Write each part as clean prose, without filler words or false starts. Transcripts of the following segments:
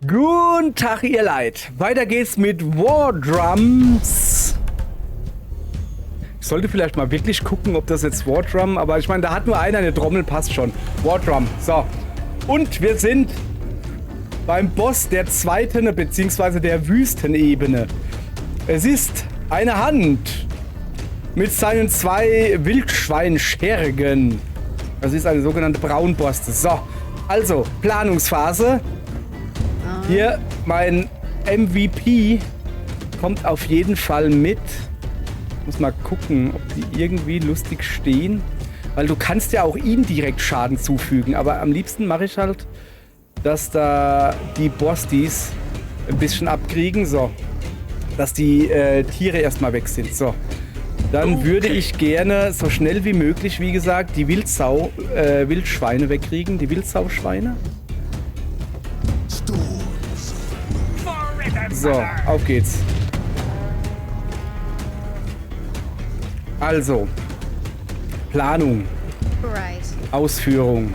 Guten Tag, ihr Leid. Weiter geht's mit War Drums. Ich sollte vielleicht mal wirklich gucken, ob das jetzt War Drum, aber ich meine, da hat nur einer eine Trommel, passt schon. War Drum. So. Und wir sind beim Boss der zweiten bzw. der Wüstenebene. Es ist eine Hand mit seinen 2 Wildschweinschergen. Das ist eine sogenannte Braunborste. So. Also, Planungsphase. Hier, mein MVP kommt auf jeden Fall mit. Muss mal gucken, ob die irgendwie lustig stehen. Weil du kannst ja auch ihnen direkt Schaden zufügen. Aber am liebsten mache ich halt, dass da die Bosties ein bisschen abkriegen. So. Dass die Tiere erstmal weg sind. So. Dann würde ich gerne so schnell wie möglich, wie gesagt, die Wildschweine wegkriegen. Die Wildsauschweine. So, auf geht's. Also, Planung. Ausführung.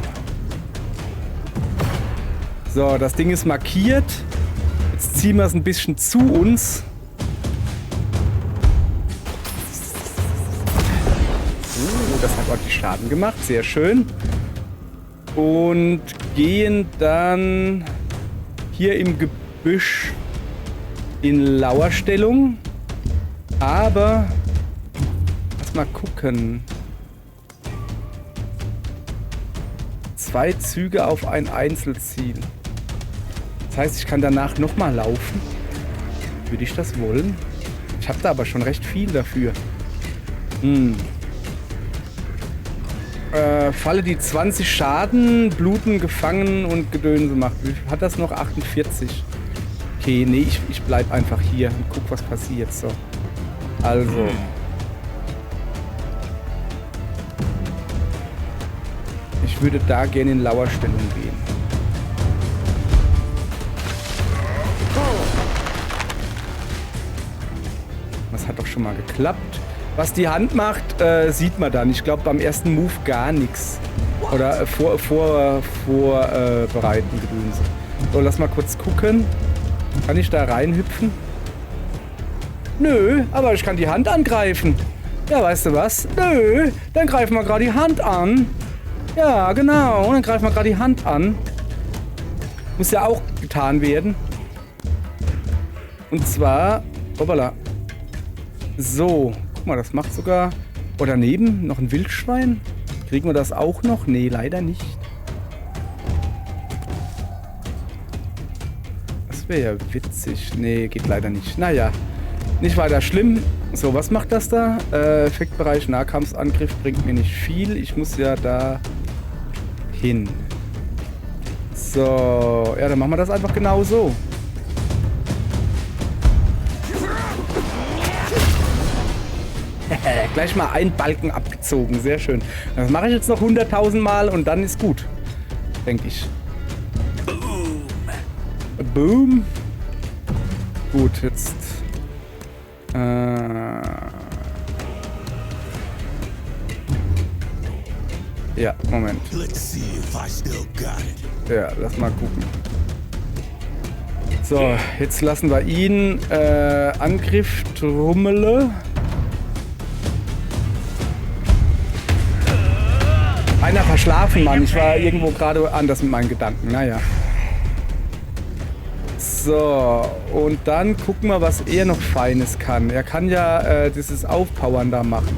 So, das Ding ist markiert. Jetzt ziehen wir es ein bisschen zu uns. Das hat ordentlich Schaden gemacht. Sehr schön. Und gehen dann hier im Gebüsch in Lauerstellung. Aber lass mal gucken. 2 Züge auf ein Einzelziel. Das heißt, ich kann danach nochmal laufen. Würde ich das wollen? Ich habe da aber schon recht viel dafür. Falle die 20 Schaden, bluten, gefangen und Gedönse macht. Wie viel hat das noch? 48. Okay, nee, ich bleib einfach hier und guck, was passiert. So. Also. Ich würde da gerne in Lauerstellung gehen. Das hat doch schon mal geklappt. Was die Hand macht, sieht man dann. Ich glaube beim ersten Move gar nichts. Oder vorbereiten Gedönse. So, lass mal kurz gucken. Kann ich da reinhüpfen? Nö, aber ich kann die Hand angreifen. Ja, weißt du was? Nö, dann greifen wir gerade die Hand an. Ja, genau. Und dann greifen wir gerade die Hand an. Muss ja auch getan werden. Und zwar... Hoppala. So. Guck mal, das macht sogar... Oh, daneben noch ein Wildschwein. Kriegen wir das auch noch? Nee, leider nicht. Das wäre ja witzig. Nee, geht leider nicht. Naja, nicht weiter schlimm. So, was macht das da? Effektbereich Nahkampfangriff bringt mir nicht viel. Ich muss ja da hin. So, ja, dann machen wir das einfach genau so. Gleich mal einen Balken abgezogen. Sehr schön. Das mache ich jetzt noch 100.000 Mal und dann ist gut. Denke ich. Boom. Gut, jetzt. Ja, Moment. Ja, lass mal gucken. So, jetzt lassen wir ihn. Angriff, Trommele. Einer verschlafen, Mann. Ich war irgendwo gerade anders mit meinen Gedanken. Naja. So, und dann gucken wir, was er noch Feines kann. Er kann ja dieses Aufpowern da machen.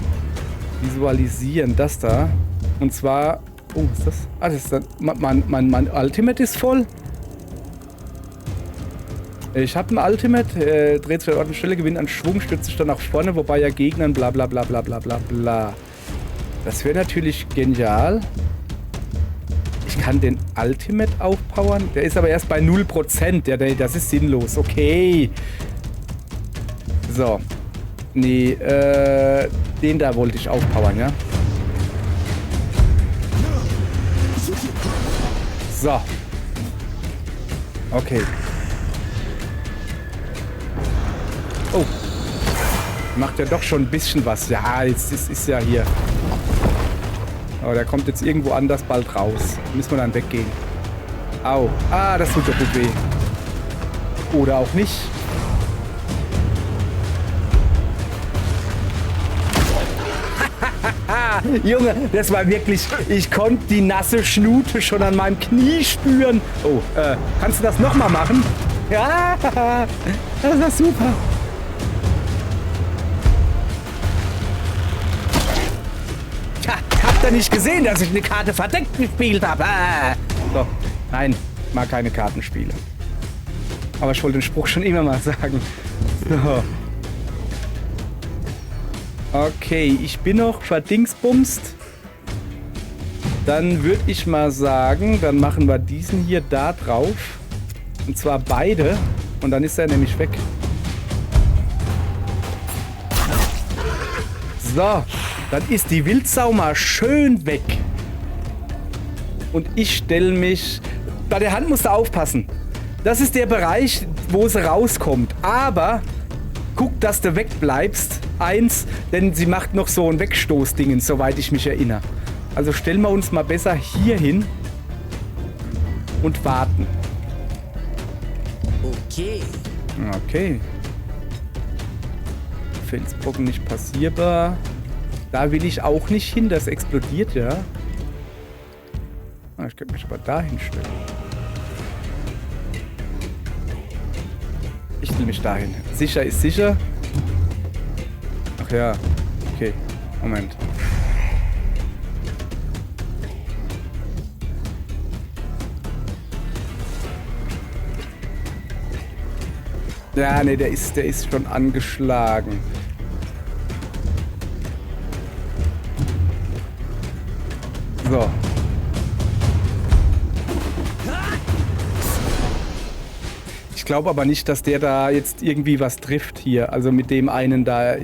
Visualisieren, das da. Und zwar... Oh, was ist das? Ah, das ist dann... Mein Ultimate ist voll. Ich habe ein Ultimate. Dreht zu der Ort und Stelle, gewinnt an Schwung, stützt sich dann nach vorne, wobei ja Gegnern bla bla bla bla bla bla bla. Das wäre natürlich genial. Ich kann den Ultimate aufpowern. Der ist aber erst bei 0%. Ja, das ist sinnlos. Okay. So. Nee, den da wollte ich aufpowern, ja. So. Okay. Oh. Macht ja doch schon ein bisschen was. Ja, jetzt ist ja hier. Aber der kommt jetzt irgendwo anders bald raus. Müssen wir dann weggehen. Au. Ah, das tut doch gut weh. Oder auch nicht. Junge, das war wirklich... Ich konnte die nasse Schnute schon an meinem Knie spüren. Oh, kannst du das nochmal machen? Ja, das ist super. Tja, habt ihr nicht gesehen, dass ich eine Karte verdeckt gespielt habe? So, nein, ich mag keine Kartenspiele. Aber ich wollte den Spruch schon immer mal sagen. So. Okay, ich bin noch verdingsbumst. Dann würde ich mal sagen, dann machen wir diesen hier da drauf. Und zwar beide. Und dann ist er nämlich weg. So, dann ist die Wildsau mal schön weg. Und ich stelle mich... Bei der Hand musst du aufpassen. Das ist der Bereich, wo sie rauskommt. Aber guck, dass du wegbleibst. Denn sie macht noch so ein Wegstoßdingen, soweit ich mich erinnere. Also stellen wir uns mal besser hier hin und warten. Okay. Okay. Felsbrocken nicht passierbar. Da will ich auch nicht hin, das explodiert ja. Ich könnte mich aber da hinstellen. Ich stelle mich dahin. Sicher ist sicher. Ach ja. Okay. Moment. Ja, nee, der ist schon angeschlagen. So. Ich glaube aber nicht, dass der da jetzt irgendwie was trifft hier. Also mit dem einen da.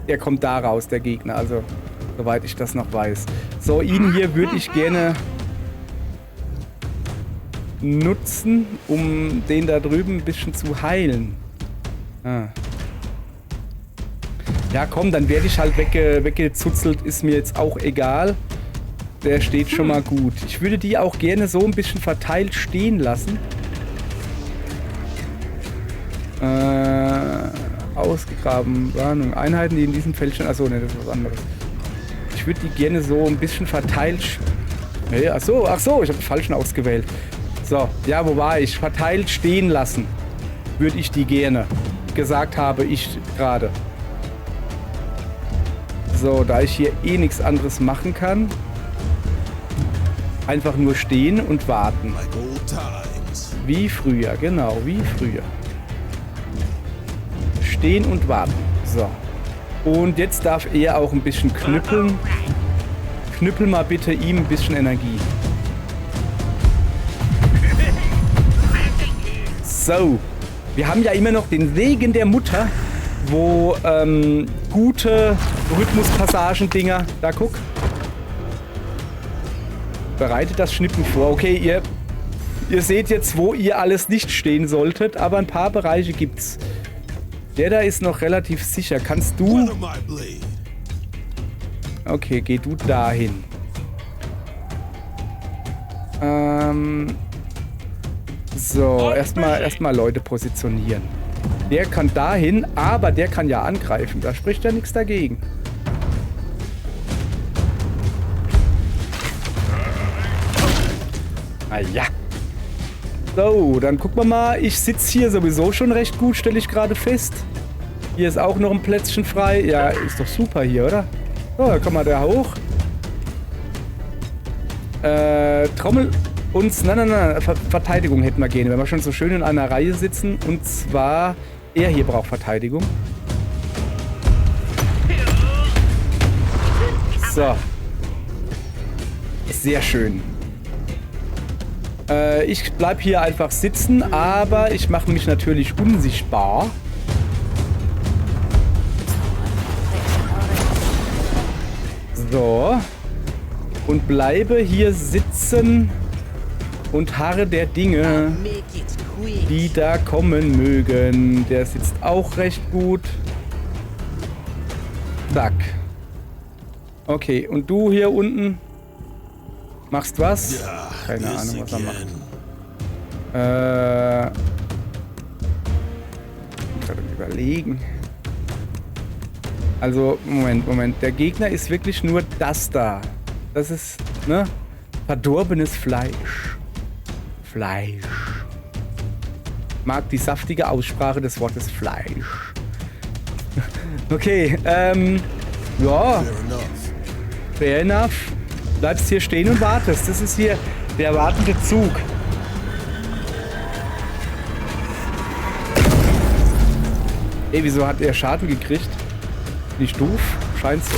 Der kommt da raus, der Gegner. Also, soweit ich das noch weiß. So, ihn hier würde ich gerne nutzen, um den da drüben ein bisschen zu heilen. Ah. Ja, komm, dann werde ich halt weggezuzelt. Ist mir jetzt auch egal. Der steht schon mal gut. Ich würde die auch gerne so ein bisschen verteilt stehen lassen. Ausgegraben. Warnung. Einheiten, die in diesem Feld stehen. Achso, ne, das ist was anderes. Ich würde die gerne so ein bisschen verteilt... Nee, achso, ich habe den falschen ausgewählt. So, ja, wo war ich? Verteilt stehen lassen. Würde ich die gerne. Gesagt habe ich gerade. So, da ich hier eh nichts anderes machen kann. Einfach nur stehen und warten. Wie früher, genau, wie früher. Stehen und warten. So. Und jetzt darf er auch ein bisschen knüppeln. Knüppel mal bitte ihm ein bisschen Energie. So. Wir haben ja immer noch den Segen der Mutter, wo gute Rhythmuspassagen-Dinger... Da, guck. Bereitet das Schnippen vor. Okay, ihr seht jetzt, wo ihr alles nicht stehen solltet, aber ein paar Bereiche gibt's. Der da ist noch relativ sicher. Kannst du... Okay, geh du dahin. So, erstmal Leute positionieren. Der kann dahin, aber der kann ja angreifen. Da spricht ja nichts dagegen. Ah ja. So, dann gucken wir mal. Ich sitze hier sowieso schon recht gut, stelle ich gerade fest. Hier ist auch noch ein Plätzchen frei. Ja, ist doch super hier, oder? So, da kommen wir da hoch. Trommel uns... Nein. Verteidigung hätten wir gerne, wenn wir schon so schön in einer Reihe sitzen. Und zwar... Er hier braucht Verteidigung. So. Sehr schön. Ich bleib hier einfach sitzen, aber ich mache mich natürlich unsichtbar. So. Und bleibe hier sitzen und harre der Dinge, die da kommen mögen. Der sitzt auch recht gut. Zack. Okay, und du hier unten machst was? Keine Ahnung, was er macht. überlegen. Also, Moment. Der Gegner ist wirklich nur das da. Das ist, ne? Verdorbenes Fleisch. Mag die saftige Aussprache des Wortes Fleisch. Okay, ja. Fair enough. Bleibst hier stehen und wartest. Das ist hier der wartende Zug. Ey, wieso hat er Schaden gekriegt? Nicht doof? Scheint so.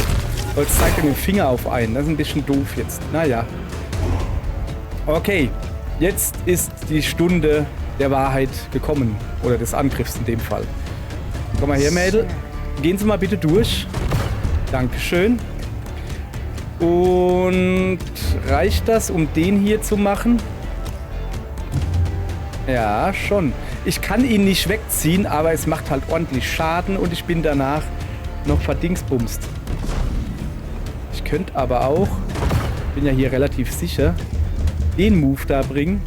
Oh, jetzt zeigt er mit dem Finger auf einen. Das ist ein bisschen doof jetzt. Naja. Okay. Jetzt ist die Stunde der Wahrheit gekommen. Oder des Angriffs in dem Fall. Komm mal her, Mädel. Gehen Sie mal bitte durch. Dankeschön. Und reicht das, um den hier zu machen? Ja, schon. Ich kann ihn nicht wegziehen, aber es macht halt ordentlich Schaden und ich bin danach noch verdingsbumst. Ich könnte aber auch, bin ja hier relativ sicher, den Move da bringen.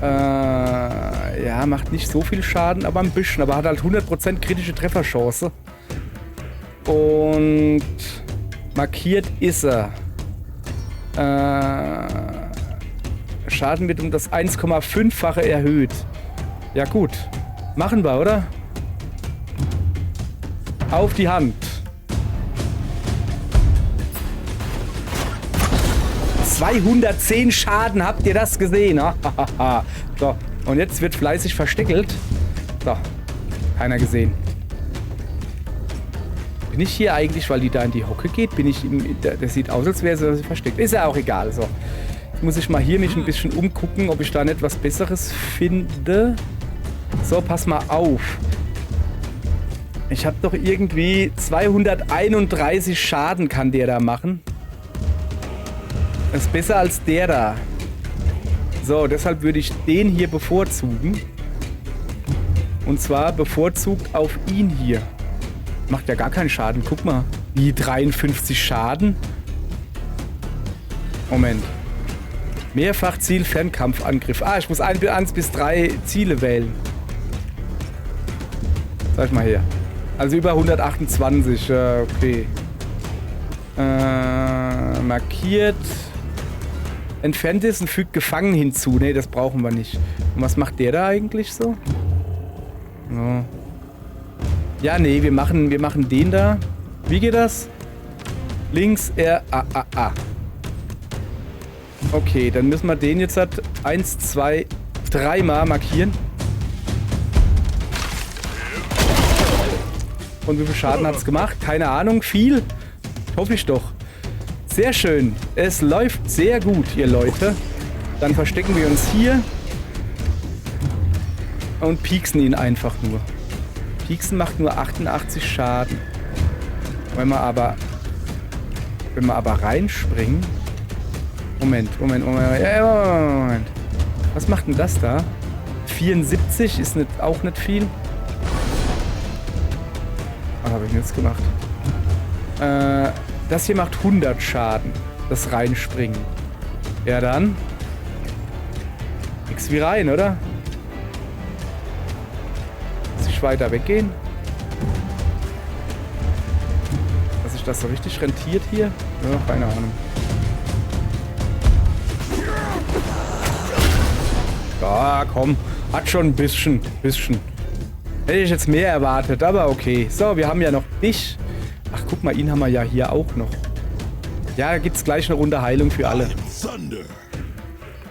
Ja, macht nicht so viel Schaden, aber ein bisschen. Aber hat halt 100% kritische Trefferchance. Und markiert ist er. Schaden wird um das 1,5-fache erhöht. Ja gut. Machen wir, oder? Auf die Hand. 210 Schaden, habt ihr das gesehen? So, und jetzt wird fleißig versteckelt. So, keiner gesehen. Bin ich hier eigentlich, weil die da in die Hocke geht? Bin ich das sieht aus, als wäre sie versteckt. Ist ja auch egal. So, jetzt muss ich mal hier mich ein bisschen umgucken, ob ich da nicht was Besseres finde. So, pass mal auf. Ich habe doch irgendwie 231 Schaden kann der da machen. Das ist besser als der da. So, deshalb würde ich den hier bevorzugen. Und zwar bevorzugt auf ihn hier. Macht ja gar keinen Schaden. Guck mal. Wie 53 Schaden? Moment. Mehrfachziel Fernkampfangriff. Ah, ich muss 1 bis 3 Ziele wählen. Sag mal her. Also über 128. Okay. Markiert. Entfernt ist und fügt Gefangen hinzu. Ne, das brauchen wir nicht. Und was macht der da eigentlich so? So. Ja, nee, wir machen den da. Wie geht das? Links R, A. Okay, dann müssen wir den jetzt 1, 2, 3 Mal markieren. Und wie viel Schaden hat es gemacht? Keine Ahnung, viel. Hoffe ich doch. Sehr schön. Es läuft sehr gut, ihr Leute. Dann verstecken wir uns hier. Und pieksen ihn einfach nur. Pieksen macht nur 88 Schaden. Wenn wir aber reinspringen. Moment. Was macht denn das da? 74 ist auch nicht viel. Was habe ich denn jetzt gemacht? Das hier macht 100 Schaden. Das Reinspringen. Ja dann. Nix wie rein, oder? Muss ich weiter weggehen? Dass sich das so richtig rentiert hier? Ja, keine Ahnung. Ja, komm. Hat schon ein bisschen. Hätte ich jetzt mehr erwartet, aber okay. So, wir haben ja noch dich. Ach, guck mal, ihn haben wir ja hier auch noch. Ja, da gibt's gleich eine Runde Heilung für alle.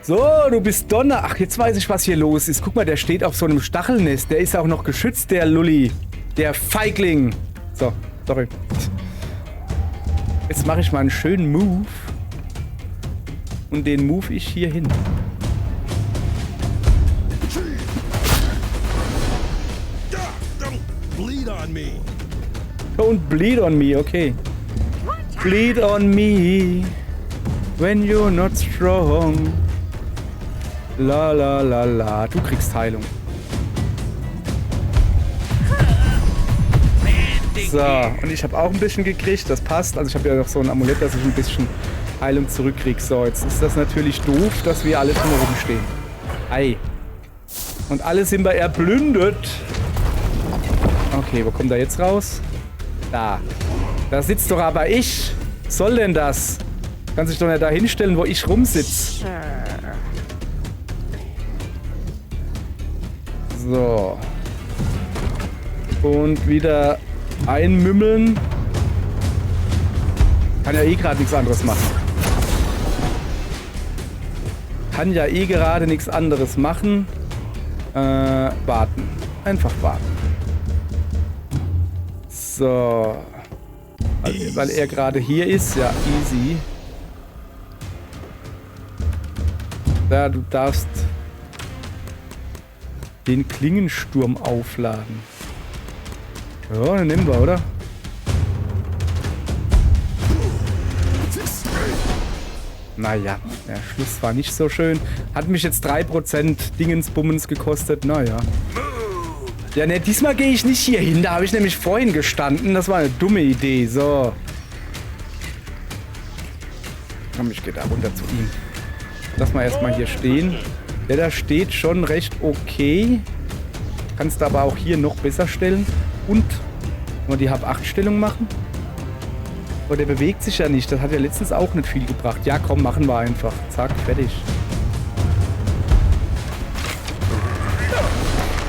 So, du bist Donner. Ach, jetzt weiß ich, was hier los ist. Guck mal, der steht auf so einem Stachelnest. Der ist auch noch geschützt, der Lulli. Der Feigling. So, sorry. Jetzt mache ich mal einen schönen Move. Und den move ich hier hin. Don't bleed on me, okay. Bleed on me when you're not strong. La la la la. Du kriegst Heilung. So, und ich habe auch ein bisschen gekriegt, das passt. Also ich habe ja noch so ein Amulett, dass ich ein bisschen Heilung zurückkriege. So, jetzt ist das natürlich doof, dass wir alle drumherum stehen. Ei. Und alle sind wir erblündet. Okay, wo kommt er jetzt raus? Da. Da sitzt doch aber ich. Was soll denn das? Kann sich doch nicht da hinstellen, wo ich rumsitz. So. Und wieder einmümmeln. Kann ja eh gerade nichts anderes machen. Kann ja eh gerade nichts anderes machen. Warten. Einfach warten. So. Weil er gerade hier ist. Ja, easy. Ja, du darfst den Klingensturm aufladen. Ja, den nehmen wir, oder? Naja, der Schluss war nicht so schön. Hat mich jetzt 3% Dingensbummens gekostet. Naja. Ja, ne, diesmal gehe ich nicht hier hin. Da habe ich nämlich vorhin gestanden. Das war eine dumme Idee. So. Komm, ich gehe da runter zu ihm. Lass mal erstmal hier stehen. Der da steht schon recht okay. Kannst du aber auch hier noch besser stellen. Und mal die Hab-8-Stellung machen. Aber der bewegt sich ja nicht. Das hat ja letztens auch nicht viel gebracht. Ja, komm, machen wir einfach. Zack, fertig.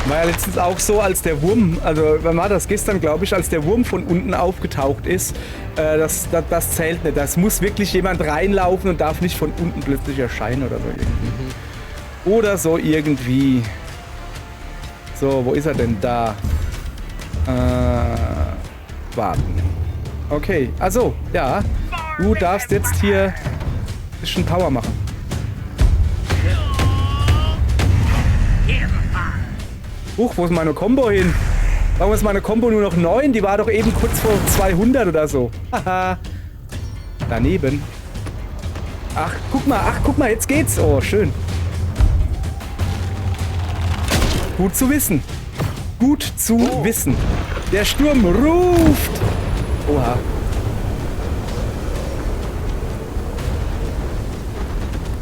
War ja letztens auch so, als der Wurm, also wann war das? Gestern, glaube ich, als der Wurm von unten aufgetaucht ist. Das zählt nicht. Das muss wirklich jemand reinlaufen und darf nicht von unten plötzlich erscheinen oder so irgendwie. Oder so irgendwie. So, wo ist er denn? Da. Warten. Okay, also, ja. Du darfst jetzt hier ein bisschen Power machen. Huch, wo ist meine Combo hin? Warum ist meine Combo nur noch 9? Die war doch eben kurz vor 200 oder so. Haha. Daneben. Ach, guck mal, jetzt geht's. Oh, schön. Gut zu wissen. Gut zu wissen. Der Sturm ruft. Oha.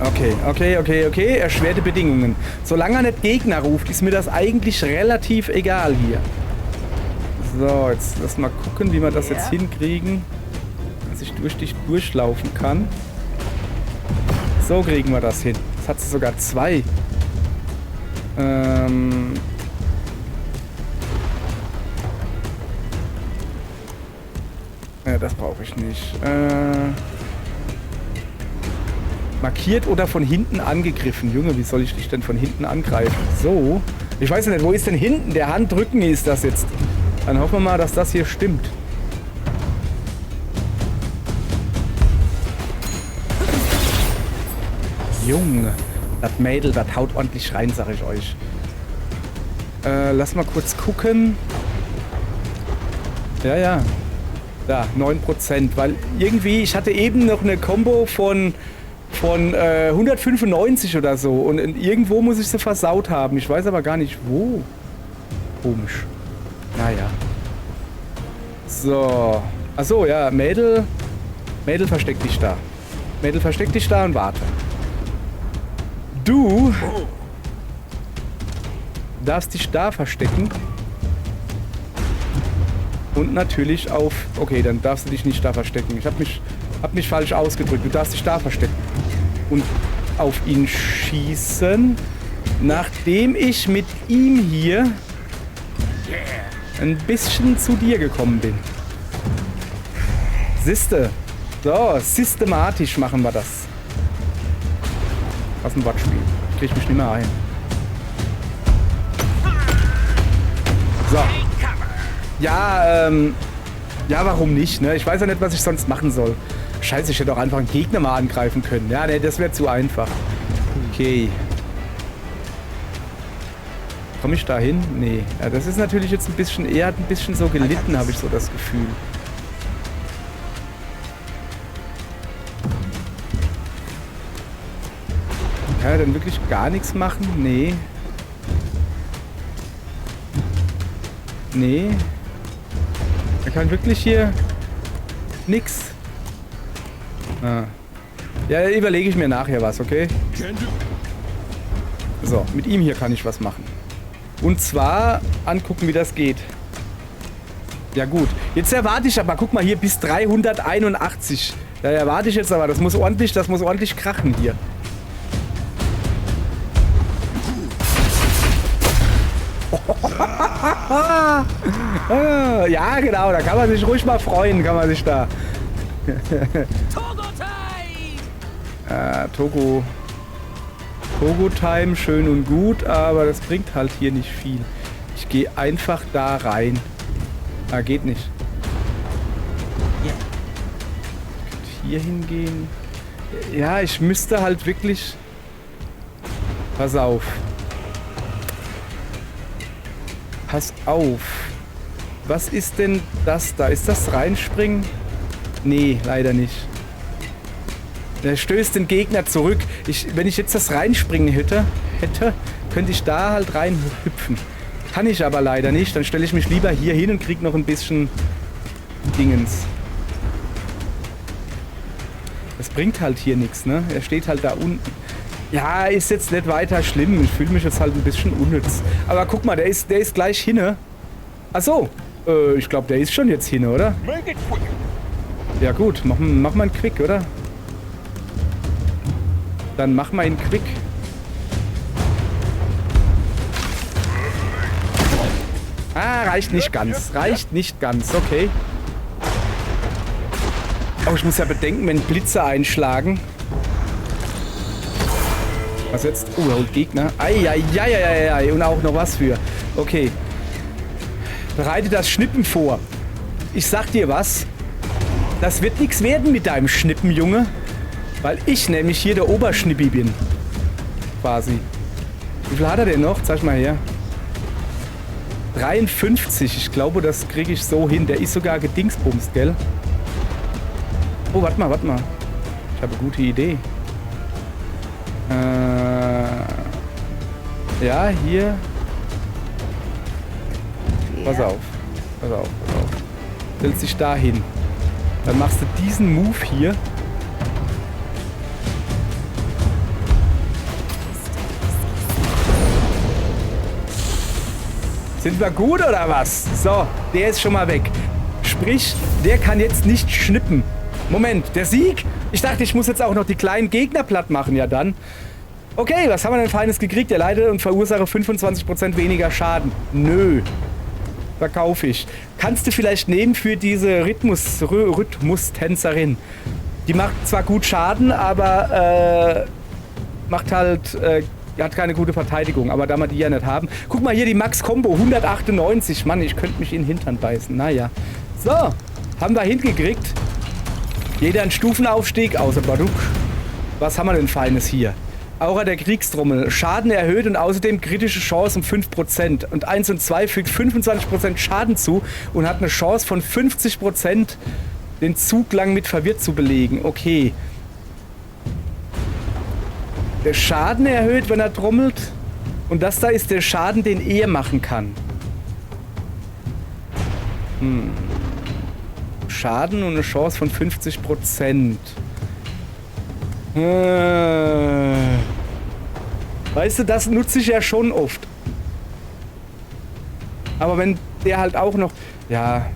Okay. Erschwerte Bedingungen. Solange er nicht Gegner ruft, ist mir das eigentlich relativ egal hier. So, jetzt lass mal gucken, wie wir das jetzt hinkriegen, dass ich durch dich durchlaufen kann. So kriegen wir das hin. Jetzt hat sie sogar 2. Ja, das brauche ich nicht. Markiert oder von hinten angegriffen. Junge, wie soll ich dich denn von hinten angreifen? So. Ich weiß ja nicht, wo ist denn hinten? Der Handrücken ist das jetzt. Dann hoffen wir mal, dass das hier stimmt. Junge. Das Mädel, das haut ordentlich rein, sag ich euch. Lass mal kurz gucken. Ja. Da, 9%. Weil irgendwie, ich hatte eben noch eine Combo von 195 oder so. Und irgendwo muss ich sie versaut haben. Ich weiß aber gar nicht, wo. Komisch. Naja. So. Achso, ja, Mädel, versteck dich da. Mädel, versteck dich da und warte. Du darfst dich da verstecken. Und natürlich auf... Okay, dann darfst du dich nicht da verstecken. Ich hab mich falsch ausgedrückt. Du darfst dich da verstecken. Und auf ihn schießen. Nachdem ich mit ihm hier ein bisschen zu dir gekommen bin. Siehste. So, systematisch machen wir das. Was ein Wortspiel. Ich krieg mich nicht mehr ein. So. Ja, warum nicht, ne? Ich weiß ja nicht, was ich sonst machen soll. Scheiße, ich hätte auch einfach einen Gegner mal angreifen können. Ja, ne, das wäre zu einfach. Okay. Komme ich da hin? Nee. Ja, das ist natürlich jetzt ein bisschen so gelitten, habe ich so das Gefühl. Kann er denn wirklich gar nichts machen? Nee. Nee. Er kann wirklich hier nix. Ah. Ja, überlege ich mir nachher was, okay? So, mit ihm hier kann ich was machen. Und zwar angucken, wie das geht. Ja gut, jetzt erwarte ich aber, guck mal hier, bis 381. Da erwarte ich jetzt aber, das muss ordentlich krachen hier. Ja, genau, da kann man sich ruhig mal freuen, kann man sich da. Togo-Time, schön und gut, aber das bringt halt hier nicht viel. Ich gehe einfach da rein. Ah, geht nicht. Ich könnte hier hingehen. Ja, ich müsste halt wirklich... Pass auf. Pass auf. Was ist denn das da? Ist das reinspringen? Nee, leider nicht. Der stößt den Gegner zurück. Wenn ich jetzt das reinspringen hätte, könnte ich da halt reinhüpfen. Kann ich aber leider nicht. Dann stelle ich mich lieber hier hin und kriege noch ein bisschen Dingens. Das bringt halt hier nichts, ne? Er steht halt da unten. Ja, ist jetzt nicht weiter schlimm. Ich fühle mich jetzt halt ein bisschen unnütz. Aber guck mal, der ist gleich hinne. Ach so. Ich glaube, der ist schon jetzt hinne, oder? Ja gut, mach mal einen Quick, oder? Dann mach mal einen Quick. Ah, reicht nicht ganz. Reicht nicht ganz, okay. Oh, ich muss ja bedenken, wenn Blitze einschlagen. Was jetzt? Oh, er holt Gegner. Eieieiei. Und auch noch was für. Okay. Bereite das Schnippen vor. Ich sag dir was. Das wird nichts werden mit deinem Schnippen, Junge. Weil ich nämlich hier der Oberschnippi bin. Quasi. Wie viel hat er denn noch? Zeig mal her. 53. Ich glaube, das kriege ich so hin. Der ist sogar gedingsbumst, gell? Oh, warte mal. Ich habe eine gute Idee. Ja, hier. Pass auf. Stellst dich da hin. Dann machst du diesen Move hier. Sind wir gut oder was? So, der ist schon mal weg. Sprich, der kann jetzt nicht schnippen. Moment, der Sieg? Ich dachte, ich muss jetzt auch noch die kleinen Gegner platt machen. Ja dann. Okay, was haben wir denn Feines gekriegt? Er leidet und verursache 25% weniger Schaden. Nö. Verkaufe ich. Kannst du vielleicht nehmen für diese Rhythmus-Tänzerin. Die macht zwar gut Schaden, aber macht halt... hat keine gute Verteidigung, aber da wir die ja nicht haben. Guck mal hier, die Max-Combo, 198. Mann, ich könnte mich in den Hintern beißen. Naja. So, haben wir hingekriegt. Jeder einen Stufenaufstieg, außer Baduk. Was haben wir denn Feines hier? Aura der Kriegstrommel. Schaden erhöht und außerdem kritische Chance um 5%. Und 1 und 2 fügt 25% Schaden zu und hat eine Chance von 50%, den Zug lang mit verwirrt zu belegen. Okay. Der Schaden erhöht, wenn er trommelt. Und das da ist der Schaden, den er machen kann. Schaden und eine Chance von 50%. Weißt du, das nutze ich ja schon oft. Aber wenn der halt auch noch... Ja.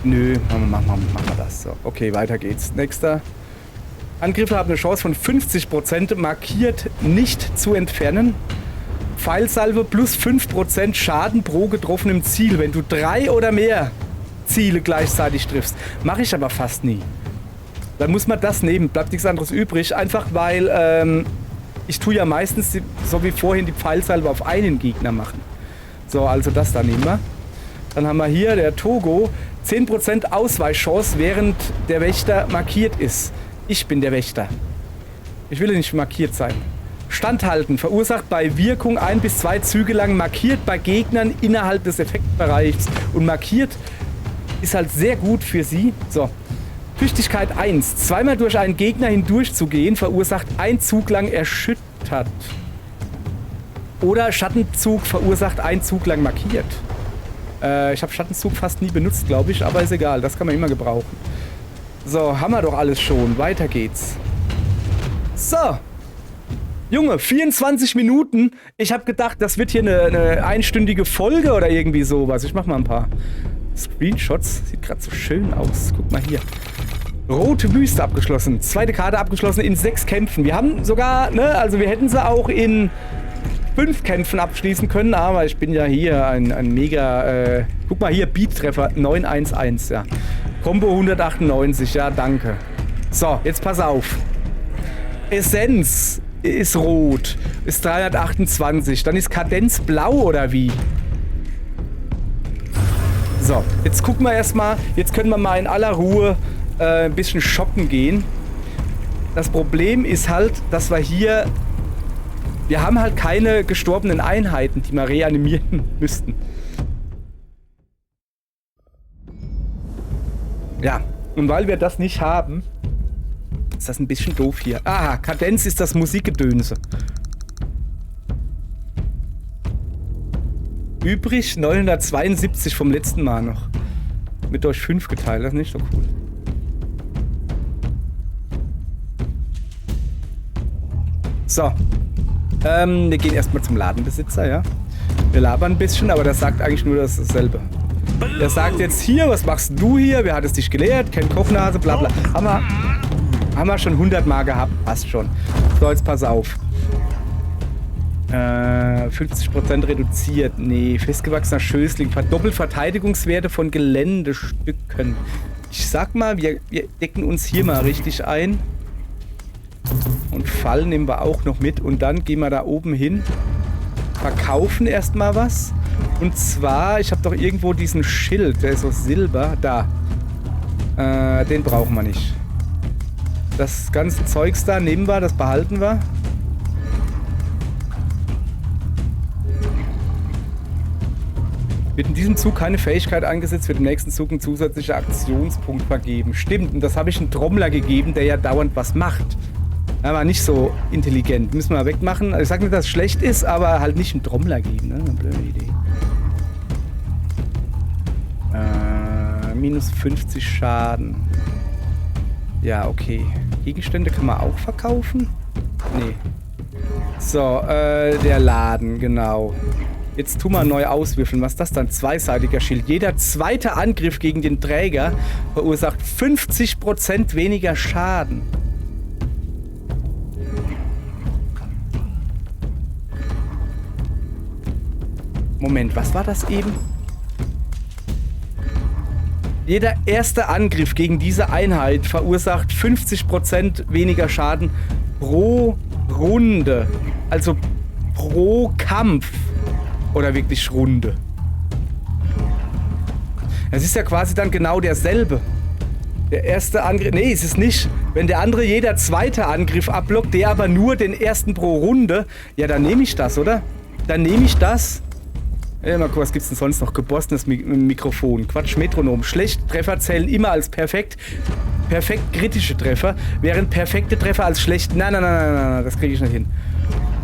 Nö, machen wir das so. Okay, weiter geht's. Nächster. Angriffe haben eine Chance von 50%, markiert nicht zu entfernen. Pfeilsalve plus 5% Schaden pro getroffenem Ziel, wenn du 3 oder mehr Ziele gleichzeitig triffst. Mache ich aber fast nie. Dann muss man das nehmen, bleibt nichts anderes übrig. Einfach weil ich tue ja meistens, so wie vorhin, die Pfeilsalve auf einen Gegner machen. So, also das da nehmen wir. Dann haben wir hier der Togo. 10% Ausweichchance, während der Wächter markiert ist. Ich bin der Wächter. Ich will nicht markiert sein. Standhalten. Verursacht bei Wirkung 1 bis 2 Züge lang. Markiert bei Gegnern innerhalb des Effektbereichs. Und markiert ist halt sehr gut für sie. So. Tüchtigkeit 1. Zweimal durch einen Gegner hindurch zu gehen, verursacht ein Zug lang erschüttert. Oder Schattenzug verursacht ein Zug lang markiert. Ich habe Schattenzug fast nie benutzt, glaube ich. Aber ist egal. Das kann man immer gebrauchen. So, haben wir doch alles schon. Weiter geht's. So. Junge, 24 Minuten. Ich habe gedacht, das wird hier eine einstündige Folge oder irgendwie sowas. Ich mach mal ein paar Screenshots. Sieht gerade so schön aus. Guck mal hier. Rote Wüste abgeschlossen. Zweite Karte abgeschlossen in 6 Kämpfen. Wir haben sogar, ne, also wir hätten sie auch in 5 Kämpfen abschließen können, aber ich bin ja hier ein mega, guck mal hier, Beat-Treffer 911, ja. Combo 198, ja, danke. So, jetzt pass auf. Essenz ist rot, ist 328, dann ist Kadenz blau oder wie? So, jetzt gucken wir erstmal, jetzt können wir mal in aller Ruhe ein bisschen shoppen gehen. Das Problem ist halt, dass wir haben halt keine gestorbenen Einheiten, die wir reanimieren müssten. Ja, und weil wir das nicht haben, ist das ein bisschen doof hier. Aha, Kadenz ist das Musikgedönse. Übrig 972 vom letzten Mal noch. Mit durch 5 geteilt, das ist nicht so cool. So. Wir gehen erstmal zum Ladenbesitzer, ja. Wir labern ein bisschen, aber der sagt eigentlich nur dasselbe. Der sagt jetzt hier, was machst du hier? Wer hat es dich gelehrt? Kennt Kopfnase, bla bla. Haben wir schon 100 Mal gehabt, passt schon. So, jetzt pass auf. 50% reduziert. Nee, festgewachsener Schößling. Verdoppelt Verteidigungswerte von Geländestücken. Ich sag mal, wir decken uns hier mal richtig ein. Und Fall nehmen wir auch noch mit. Und dann gehen wir da oben hin. Verkaufen erstmal was. Und zwar, ich habe doch irgendwo diesen Schild. Der ist aus Silber. Da. Den brauchen wir nicht. Das ganze Zeugs da nehmen wir. Das behalten wir. Wird in diesem Zug keine Fähigkeit eingesetzt, wird im nächsten Zug ein zusätzlicher Aktionspunkt vergeben. Stimmt, und das habe ich einem Trommler gegeben, der ja dauernd was macht. Er war nicht so intelligent. Müssen wir wegmachen. Ich sage nicht, dass es schlecht ist, aber halt nicht einen Trommler geben. Ne? Eine blöde Idee. Minus 50 Schaden. Ja, okay. Gegenstände kann man auch verkaufen? Nee. So, der Laden, genau. Jetzt tun wir neu auswürfeln. Was ist das dann? Zweiseitiger Schild. Jeder zweite Angriff gegen den Träger verursacht 50% weniger Schaden. Moment, was war das eben? Jeder erste Angriff gegen diese Einheit verursacht 50% weniger Schaden pro Runde. Also pro Kampf. Oder wirklich Runde. Es ist ja quasi dann genau derselbe. Der erste Angriff... Nee, ist es nicht. Wenn der andere jeder zweite Angriff abblockt, der aber nur den ersten pro Runde, ja, dann nehme ich das, oder? Dann nehme ich das... mal gucken, was gibt's denn sonst noch? Geborstenes Mikrofon. Quatsch, Metronom. Schlechte Treffer zählen immer als perfekt. Perfekt kritische Treffer. Während perfekte Treffer als schlecht... Nein, das kriege ich nicht hin.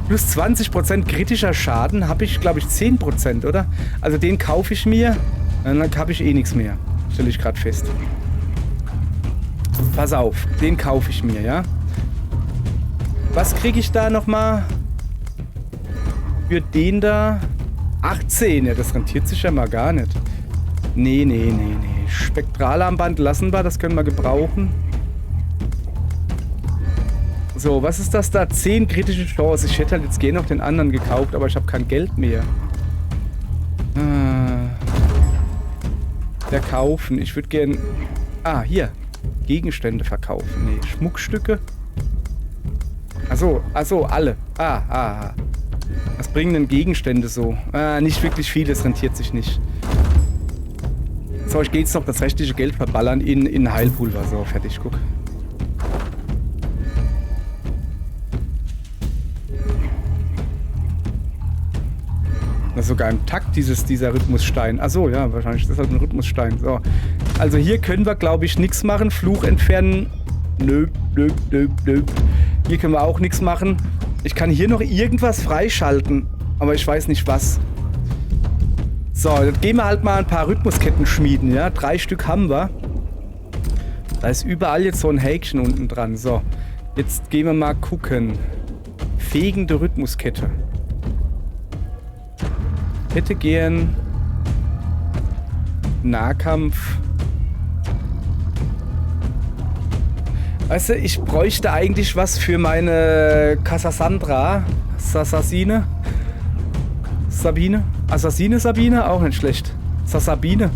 Plus 20% kritischer Schaden habe ich, glaube ich, 10%, oder? Also den kaufe ich mir, dann habe ich eh nichts mehr. Stelle ich gerade fest. Pass auf, den kaufe ich mir, ja? Was kriege ich da nochmal? Für den da? 18, ja, das rentiert sich ja mal gar nicht. Nee. Spektralarmband lassen wir, das können wir gebrauchen. So, was ist das da? 10 kritische Chance. Ich hätte halt jetzt gerne noch den anderen gekauft, aber ich habe kein Geld mehr. Verkaufen. Ich würde gern... hier. Gegenstände verkaufen. Nee, Schmuckstücke. Achso, alle. Was bringen denn Gegenstände so? Nicht wirklich viel, das rentiert sich nicht. So, ich gehe jetzt noch das restliche Geld verballern in Heilpulver. So, fertig, guck. Das ist sogar im Takt, dieser Rhythmusstein. Achso, ja, wahrscheinlich ist das halt ein Rhythmusstein. So. Also hier können wir, glaube ich, nichts machen. Fluch entfernen. Nö. Hier können wir auch nichts machen. Ich kann hier noch irgendwas freischalten, aber ich weiß nicht was. So, dann gehen wir halt mal ein paar Rhythmusketten schmieden, ja. 3 Stück haben wir. Da ist überall jetzt so ein Häkchen unten dran. So, jetzt gehen wir mal gucken. fegende Rhythmuskette. Hätte gern Nahkampf. Weißt du, ich bräuchte eigentlich was für meine Cassandra. Assassine. Sabine? Assassine Sabine? Auch nicht schlecht. Sabine.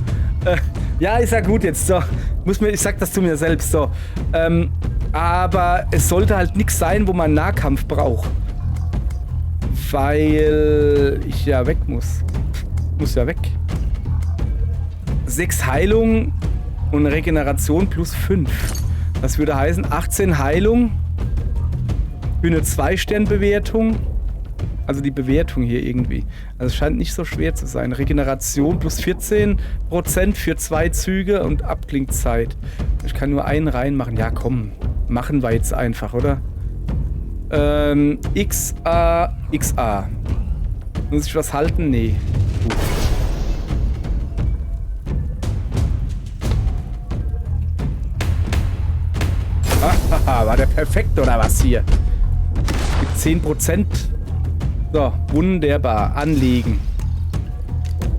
Ja, ist ja gut jetzt. So. Ich sag das zu mir selbst. So. Aber es sollte halt nichts sein, wo man Nahkampf braucht. Weil ich ja weg muss. Muss ja weg. 6 Heilung und Regeneration plus 5. Das würde heißen 18 Heilung für eine 2-Stern-Bewertung. Also die Bewertung hier irgendwie. Also es scheint nicht so schwer zu sein. Regeneration plus 14% für 2 Züge und Abklingzeit. Ich kann nur einen reinmachen. Ja, komm. Machen wir jetzt einfach, oder? XA. Muss ich was halten? Nee. Gut. War der perfekt oder was hier? Mit 10%. So, wunderbar. Anlegen.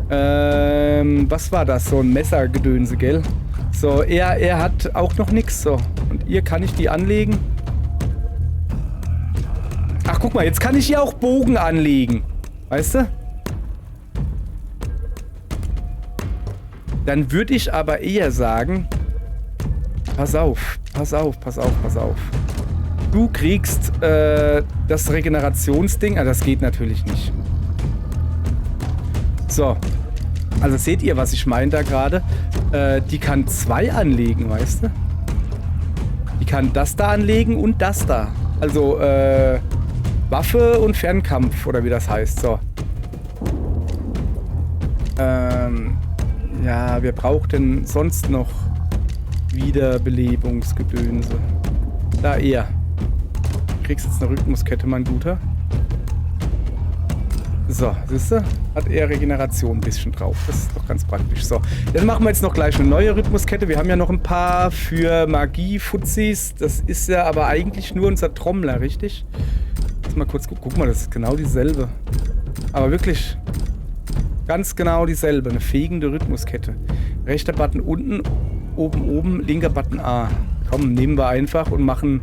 Was war das? So ein Messergedönse, gell? So, er hat auch noch nichts. So, und ihr kann ich die anlegen? Ach, guck mal, jetzt kann ich hier auch Bogen anlegen. Weißt du? Dann würde ich aber eher sagen... Pass auf. Du kriegst das Regenerationsding. Ah, das geht natürlich nicht. So. Also seht ihr, was ich meine da gerade? Die kann 2 anlegen, weißt du? Die kann das da anlegen und das da. Also, Waffe und Fernkampf, oder wie das heißt. So. Ja, wer braucht denn sonst noch Wiederbelebungsgedönse? Da er. Du kriegst jetzt eine Rhythmuskette, mein Guter. So, siehst du? Hat er Regeneration ein bisschen drauf. Das ist doch ganz praktisch. So, dann machen wir jetzt noch gleich eine neue Rhythmuskette. Wir haben ja noch ein paar für Magie-Fuzis. Das ist ja aber eigentlich nur unser Trommler, richtig? Lass mal kurz gucken. Guck mal, das ist genau dieselbe. Aber wirklich ganz genau dieselbe. Eine fegende Rhythmuskette. Rechter Button unten, oben, linker Button A. Komm, nehmen wir einfach und machen,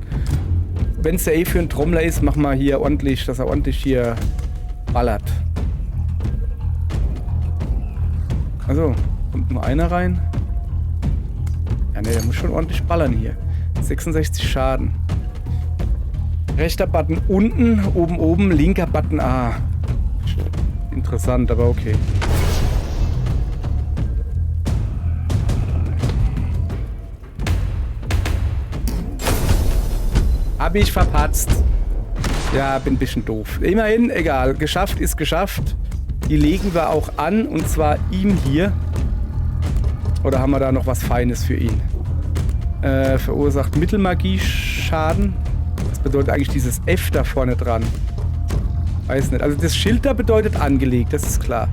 wenn es ja eh für einen Trommler ist, machen wir hier ordentlich, dass er ordentlich hier ballert. Also, kommt nur einer rein. Ja, ne, der muss schon ordentlich ballern hier. 66 Schaden. Rechter Button unten, oben, linker Button A. Interessant, aber okay. Habe ich verpatzt. Ja, bin ein bisschen doof. Immerhin, egal. Geschafft ist geschafft. Die legen wir auch an. Und zwar ihm hier. Oder haben wir da noch was Feines für ihn? Verursacht Mittelmagie-Schaden. Das bedeutet eigentlich dieses F da vorne dran. Weiß nicht. Also das Schild da bedeutet angelegt. Das ist klar.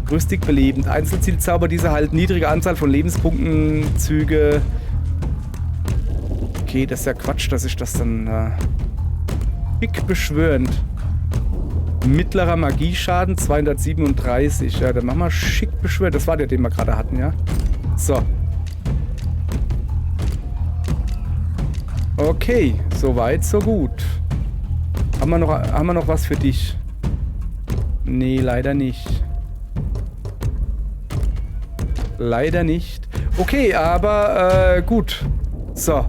Rüstig belebend. Einzelzielzauber. Diese halt niedrige Anzahl von Lebenspunkten. Züge. Okay, das ist ja Quatsch, dass ich das dann schick beschwörend. Mittlerer Magieschaden 237. Ja, dann machen wir schick beschwörend. Das war der, den wir gerade hatten, ja? So. Okay, soweit, so gut. Haben wir noch was für dich? Nee, leider nicht. Leider nicht. Okay, aber gut. So.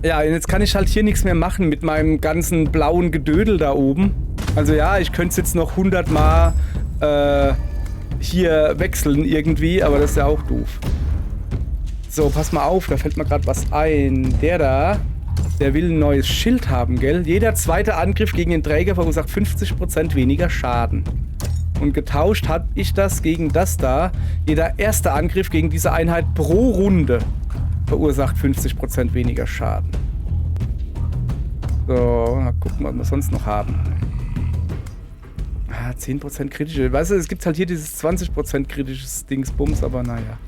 Ja, jetzt kann ich halt hier nichts mehr machen mit meinem ganzen blauen Gedödel da oben. Also ja, ich könnte es jetzt noch 100 Mal hier wechseln irgendwie, aber das ist ja auch doof. So, pass mal auf, da fällt mir gerade was ein. Der da, der will ein neues Schild haben, gell? Jeder zweite Angriff gegen den Träger verursacht 50% weniger Schaden. Und getauscht habe ich das gegen das da. Jeder erste Angriff gegen diese Einheit pro Runde verursacht 50% weniger Schaden. So, mal gucken, was wir sonst noch haben. Ah, 10% kritische. Weißt du, es gibt halt hier dieses 20% kritisches Dingsbums, aber naja.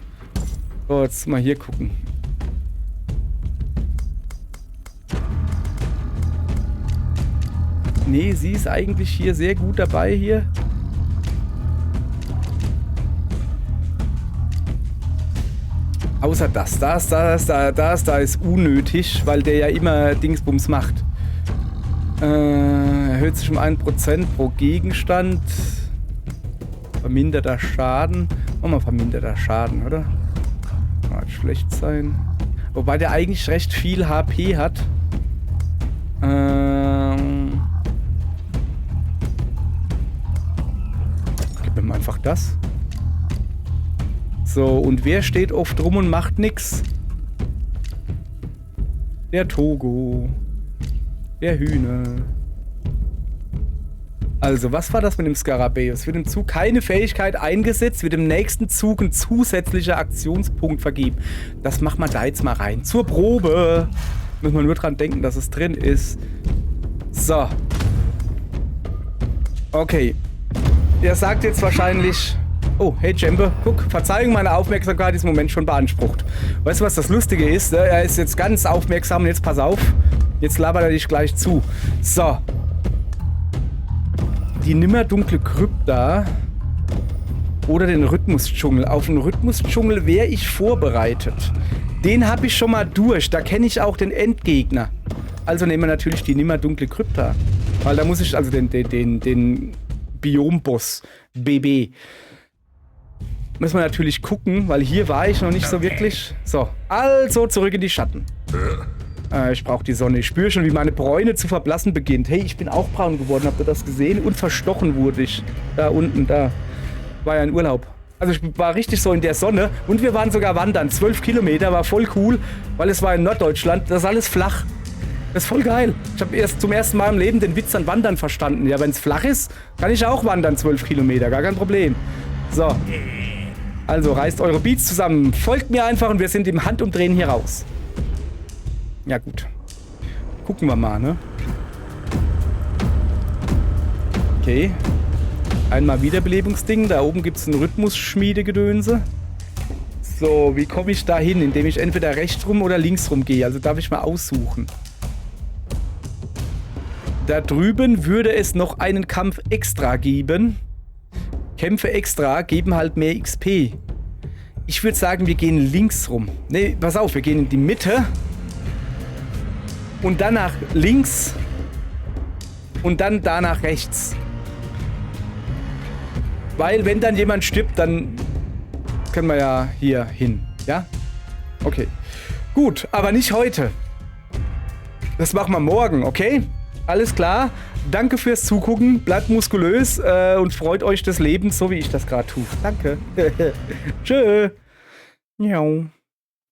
So, jetzt mal hier gucken. Nee, sie ist eigentlich hier sehr gut dabei hier. Außer da ist unnötig, weil der ja immer Dingsbums macht. Erhöht sich um 1% pro Gegenstand. Verminderter Schaden. Machen wir verminderter Schaden, oder? Mag schlecht sein. Wobei der eigentlich recht viel HP hat. Gib ihm einfach das. So, und wer steht oft rum und macht nix? Der Togo. Der Hühner. Also, was war das mit dem Skarabäus? Wird im Zug keine Fähigkeit eingesetzt, wird im nächsten Zug ein zusätzlicher Aktionspunkt vergeben. Das machen wir da jetzt mal rein. Zur Probe. Müssen wir nur dran denken, dass es drin ist. So. Okay. Der sagt jetzt wahrscheinlich... Oh, hey Jembe, guck, Verzeihung, meine Aufmerksamkeit ist im Moment schon beansprucht. Weißt du, was das Lustige ist? Er ist jetzt ganz aufmerksam und jetzt pass auf. Jetzt labert er dich gleich zu. So. Die nimmerdunkle Krypta oder den Rhythmusdschungel. Auf den Rhythmusdschungel wäre ich vorbereitet. Den habe ich schon mal durch. Da kenne ich auch den Endgegner. Also nehmen wir natürlich die nimmerdunkle Krypta. Weil da muss ich also den Biomboss BB. Müssen wir natürlich gucken, weil hier war ich noch nicht so wirklich. So, also zurück in die Schatten. Ich brauche die Sonne. Ich spüre schon, wie meine Bräune zu verblassen beginnt. Hey, ich bin auch braun geworden. Habt ihr das gesehen? Und verstochen wurde ich. Da unten, da. War ja ein Urlaub. Also ich war richtig so in der Sonne. Und wir waren sogar wandern. 12 Kilometer, war voll cool. Weil es war in Norddeutschland. Das ist alles flach. Das ist voll geil. Ich habe erst zum ersten Mal im Leben den Witz an Wandern verstanden. Ja, wenn es flach ist, kann ich auch wandern 12 Kilometer. Gar kein Problem. So. Also reißt eure Beats zusammen, folgt mir einfach und wir sind im Handumdrehen hier raus. Ja gut. Gucken wir mal, ne? Okay. Einmal Wiederbelebungsding. Da oben gibt es ein Rhythmus-Schmiedegedönse. So, wie komme ich da hin? Indem ich entweder rechts rum oder links rum gehe. Also darf ich mal aussuchen. Da drüben würde es noch einen Kampf extra geben. Kämpfe extra geben halt mehr XP. Ich würde sagen, wir gehen links rum. Ne, pass auf, wir gehen in die Mitte. Und dann nach links. Und dann danach rechts. Weil, wenn dann jemand stirbt, dann können wir ja hier hin. Ja? Okay. Gut, aber nicht heute. Das machen wir morgen, okay? Alles klar. Danke fürs Zugucken. Bleibt muskulös und freut euch des Lebens, so wie ich das gerade tue. Danke. Tschö. Miau.